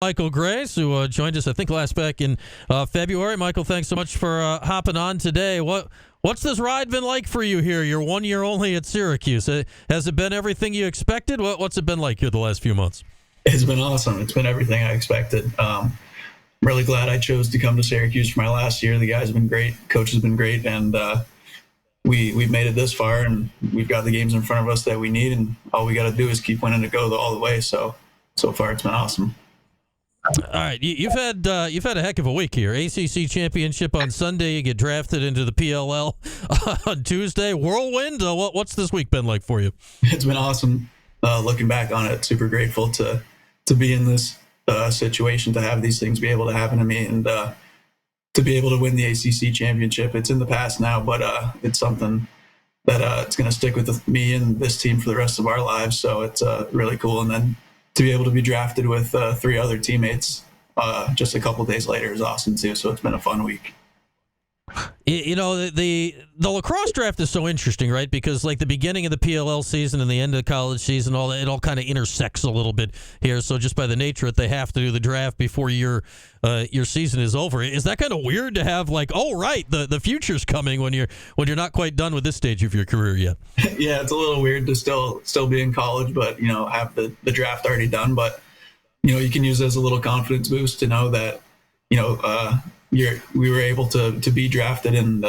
Michael Grace, who joined us, I think, last back in February. Michael, thanks so much for hopping on today. What's this ride been like for you here? You're 1 year only at Syracuse. Has it been everything you expected? What's it been like here the last few months? It's been awesome. It's been everything I expected. I'm really glad I chose to come to Syracuse for my last year. The guys have been great. Coach has been great. And we've made it this far, and we've got the games in front of us that we need. And all we got to do is keep winning to go all the way. So far, it's been awesome. All right, you've had a heck of a week here. ACC championship on Sunday. You get drafted into the PLL on Tuesday. Whirlwind. What's this week been like for you? It's been awesome. Looking back on it, super grateful to be in this situation, to have these things be able to happen to me, and to be able to win the ACC championship. It's in the past now, but it's something that it's going to stick with me and this team for the rest of our lives. So it's really cool. And then to be able to be drafted with 3 other teammates just a couple days later is awesome too. So it's been a fun week. You know, the lacrosse draft is so interesting, right? Because like the beginning of the PLL season and the end of the college season, it all kind of intersects a little bit here. So just by the nature of it, they have to do the draft before your season is over. Is that kind of weird to have like, oh right, the future's coming when you're not quite done with this stage of your career yet? Yeah, it's a little weird to still be in college, but have the draft already done. But you can use it as a little confidence boost to know that we were able to be drafted and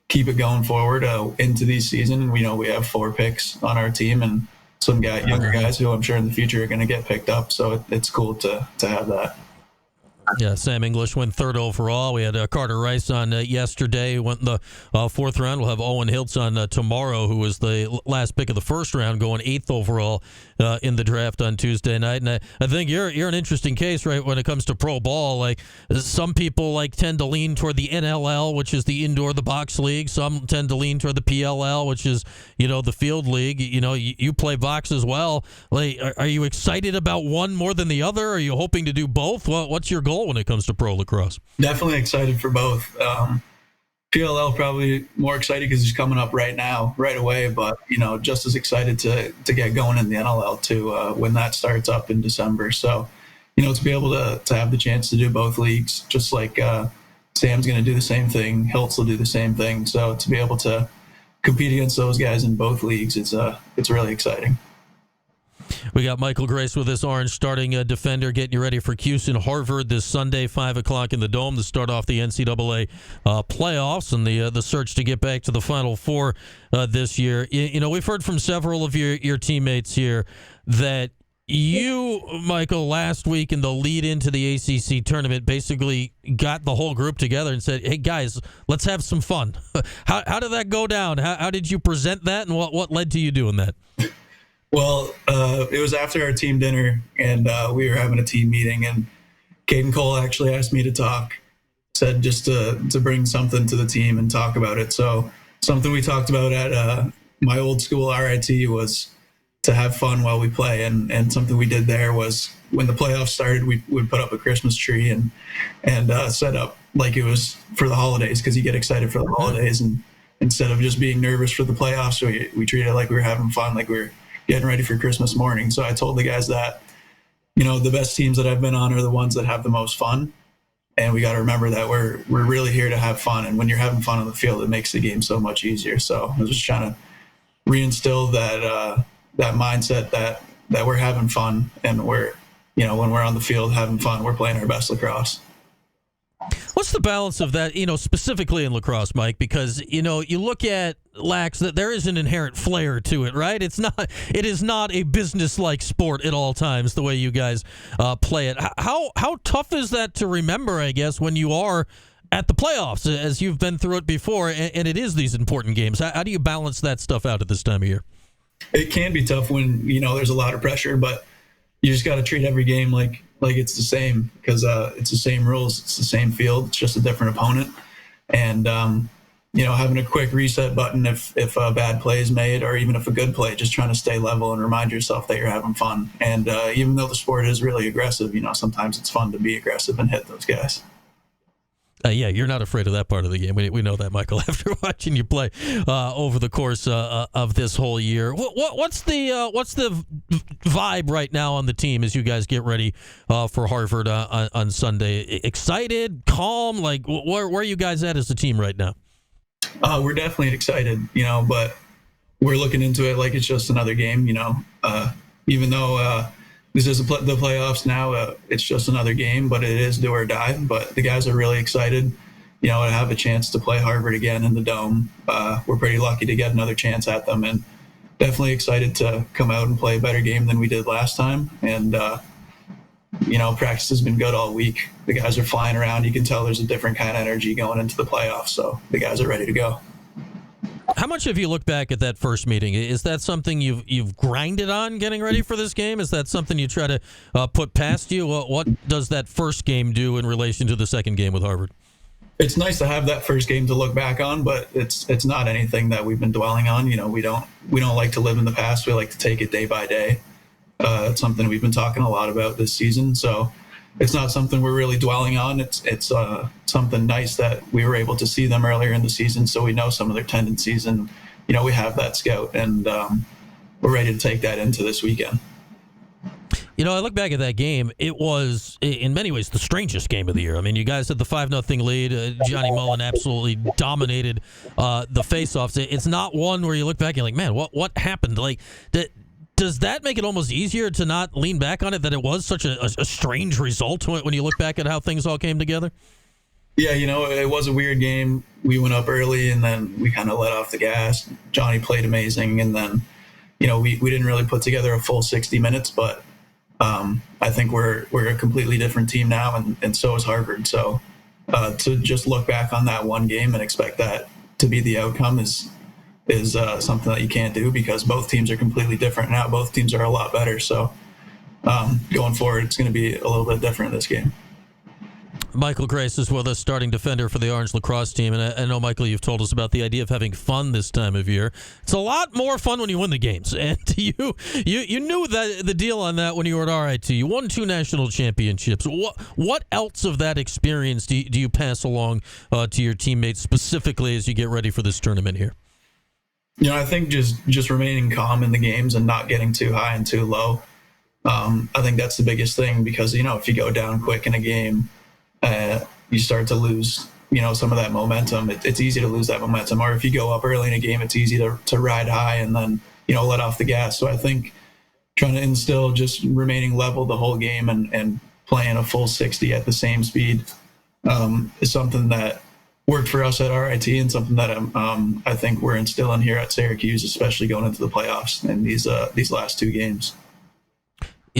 keep it going forward into the season. And we have 4 picks on our team and some younger guys who I'm sure in the future are going to get picked up. So it's cool to have that. Yeah, Sam English went 3rd overall. We had Carter Rice on yesterday, who went in the 4th round. We'll have Owen Hiltz on tomorrow, who was the last pick of the 1st round, going 8th overall in the draft on Tuesday night. And I think you're an interesting case, right, when it comes to pro ball. Like some people tend to lean toward the NLL, which is the the box league. Some tend to lean toward the PLL, which is the field league. You play box as well. Like, are you excited about one more than the other? Are you hoping to do both? What's your goal when it comes to pro lacrosse? Definitely excited for both. PLL probably more excited because it's coming up right away, but just as excited to get going in the NLL too when that starts up in December. So to be able to have the chance to do both leagues, just like Sam's going to do the same thing, Hiltz will do the same thing. So to be able to compete against those guys in both leagues, it's really exciting. We got Michael Grace with us, Orange starting defender, getting you ready for Cuse and Harvard this Sunday, 5 o'clock in the Dome to start off the NCAA playoffs and the search to get back to the Final Four this year. We've heard from several of your teammates here that you, Michael, last week in the lead into the ACC tournament basically got the whole group together and said, hey, guys, let's have some fun. How did that go down? How did you present that, and what led to you doing that? Well, it was after our team dinner, and we were having a team meeting, and Caden Cole actually asked me to talk, said just to bring something to the team and talk about it. So something we talked about at my old school RIT was to have fun while we play, and something we did there was when the playoffs started, we would put up a Christmas tree and set up like it was for the holidays, because you get excited for the holidays, and instead of just being nervous for the playoffs, we treated it like we were having fun, like we were getting ready for Christmas morning. So I told the guys that, the best teams that I've been on are the ones that have the most fun. And we got to remember that we're really here to have fun. And when you're having fun on the field, it makes the game so much easier. So I was just trying to reinstill that mindset that we're having fun, and we're, when we're on the field having fun, we're playing our best lacrosse. What's the balance of that, specifically in lacrosse, Mike? Because, you look at MLAX, that there is an inherent flair to it, right? It is not a business-like sport at all times, the way you guys play it. How tough is that to remember, I guess, when you are at the playoffs, as you've been through it before, and it is these important games? How do you balance that stuff out at this time of year? It can be tough when, there's a lot of pressure, but you just got to treat every game like it's the same, because it's the same rules, it's the same field, it's just a different opponent. And having a quick reset button if a bad play is made, or even if a good play, just trying to stay level and remind yourself that you're having fun. And even though the sport is really aggressive, sometimes it's fun to be aggressive and hit those guys. Yeah, you're not afraid of that part of the game. We know that, Michael, after watching you play over the course of this whole year. What's the vibe right now on the team as you guys get ready for Harvard on Sunday? Excited, calm? Like, where are you guys at as a team right now? We're definitely excited, but we're looking into it like it's just another game, even though this is the playoffs now. It's just another game, but it is do or die. But the guys are really excited, to have a chance to play Harvard again in the Dome. We're pretty lucky to get another chance at them, and definitely excited to come out and play a better game than we did last time. And, practice has been good all week. The guys are flying around. You can tell there's a different kind of energy going into the playoffs. So the guys are ready to go. How much have you looked back at that first meeting? Is that something you've grinded on getting ready for this game? Is that something you try to put past you? What does that first game do in relation to the second game with Harvard? It's nice to have that first game to look back on, but it's not anything that we've been dwelling on. We don't like to live in the past. We like to take it day by day. It's something we've been talking a lot about this season. So it's not something we're really dwelling on. It's something nice that we were able to see them earlier in the season, so we know some of their tendencies, and we have that scout, and we're ready to take that into this weekend. I look back at that game. It was, in many ways, the strangest game of the year. I mean, you guys had the 5-0 lead. Johnny Mullen absolutely dominated the faceoffs. It's not one where you look back and you're like, man, what happened? Like, does that make it almost easier to not lean back on it, that it was such a strange result when you look back at how things all came together? Yeah, it was a weird game. We went up early, and then we kind of let off the gas. Johnny played amazing, and then, we didn't really put together a full 60 minutes, but I think we're a completely different team now, and so is Harvard. So to just look back on that one game and expect that to be the outcome is something that you can't do, because both teams are completely different now. Both teams are a lot better. So going forward, it's going to be a little bit different this game. Michael Grace is with us, starting defender for the Orange lacrosse team. And I know, Michael, you've told us about the idea of having fun this time of year. It's a lot more fun when you win the games. And you knew that the deal on that when you were at RIT. You won 2 national championships. What else of that experience do you pass along to your teammates, specifically as you get ready for this tournament here? I think just remaining calm in the games and not getting too high and too low. I think that's the biggest thing, because, if you go down quick in a game, you start to lose, some of that momentum. It's easy to lose that momentum. Or if you go up early in a game, it's easy to ride high and then, let off the gas. So I think trying to instill just remaining level the whole game and playing a full 60 at the same speed is something that worked for us at RIT, and something that I think we're instilling here at Syracuse, especially going into the playoffs and these last 2 games.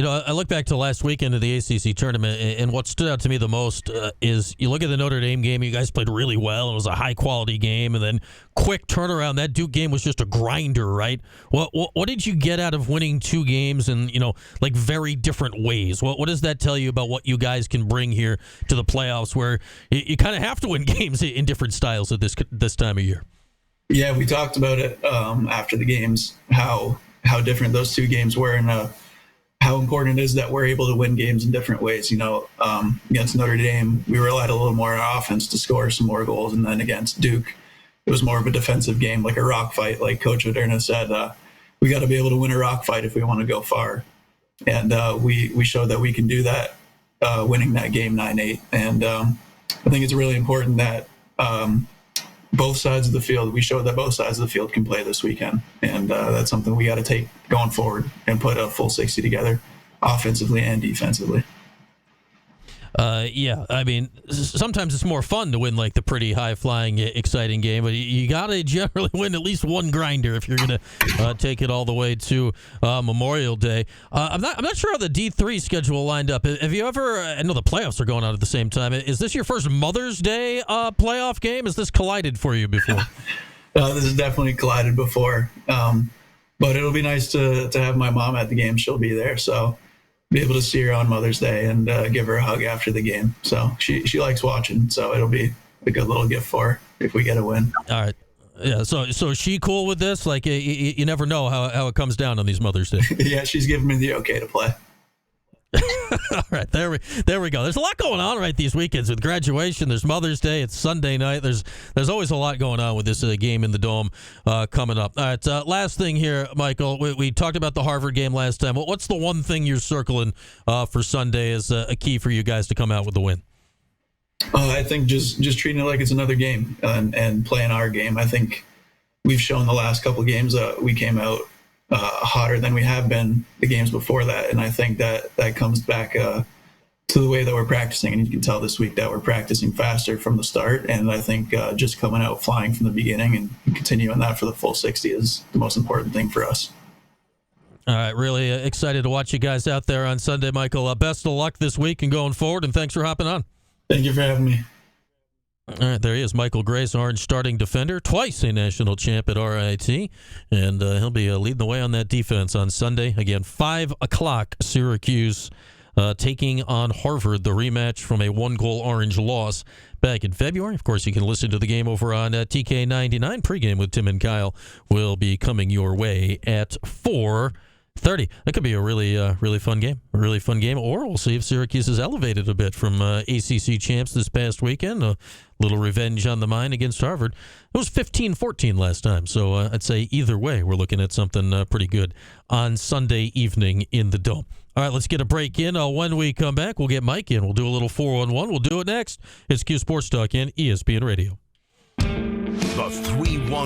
I look back to last weekend of the ACC tournament, and what stood out to me the most is you look at the Notre Dame game. You guys played really well. It was a high-quality game, and then quick turnaround. That Duke game was just a grinder, right? What did you get out of winning 2 games in, like very different ways? What does that tell you about what you guys can bring here to the playoffs, where you kind of have to win games in different styles at this time of year? Yeah, we talked about it after the games, how different those 2 games were, and how important it is that we're able to win games in different ways. Against Notre Dame, we relied a little more on offense to score some more goals. And then against Duke, it was more of a defensive game, like a rock fight. Like Coach Moderna said, we got to be able to win a rock fight if we want to go far. And we showed that we can do that, winning that game 9-8. And I think it's really important that both sides of the field, we showed that both sides of the field can play this weekend. And that's something we got to take going forward and put a full 60 together, offensively and defensively. Yeah, I mean, sometimes it's more fun to win like the pretty high-flying, exciting game, but you got to generally win at least one grinder if you're going to take it all the way to Memorial Day. I'm not sure how the D3 schedule lined up. Have you ever? I know the playoffs are going on at the same time. Is this your first Mother's Day playoff game? Has this collided for you before? This has definitely collided before, but it'll be nice to have my mom at the game. She'll be there, so be able to see her on Mother's Day and give her a hug after the game. So she likes watching, so it'll be a good little gift for her if we get a win. All right. Yeah, so is she cool with this? Like, you never know how it comes down on these Mother's Day. Yeah, she's giving me the okay to play. All right, there we go. There's a lot going on right these weekends with graduation. There's Mother's Day. It's Sunday night. There's always a lot going on with this game in the Dome coming up. All right, last thing here, Michael. We talked about the Harvard game last time. What's the one thing you're circling for Sunday as a key for you guys to come out with the win? I think just treating it like it's another game and playing our game. I think we've shown the last couple of games we came out hotter than we have been the games before that. And I think that comes back to the way that we're practicing. And you can tell this week that we're practicing faster from the start. And I think just coming out flying from the beginning and continuing that for the full 60 is the most important thing for us. All right, really excited to watch you guys out there on Sunday, Michael. Best of luck this week and going forward, and thanks for hopping on. Thank you for having me. All right, there he is, Michael Grace, Orange starting defender, twice a national champ at RIT, and he'll be leading the way on that defense on Sunday. Again, 5 o'clock, Syracuse taking on Harvard, the rematch from a 1-goal Orange loss back in February. Of course, you can listen to the game over on TK99. Pregame with Tim and Kyle will be coming your way at 4:30. That could be a really fun game. Or we'll see if Syracuse is elevated a bit from ACC champs this past weekend. A little revenge on the mind against Harvard. It was 15-14 last time, so I'd say either way, we're looking at something pretty good on Sunday evening in the Dome. All right, let's get a break in. When we come back, we'll get Mike in. We'll do a little 4-on-1. We'll do it next. It's Q Sports Talk and ESPN Radio. The 3-1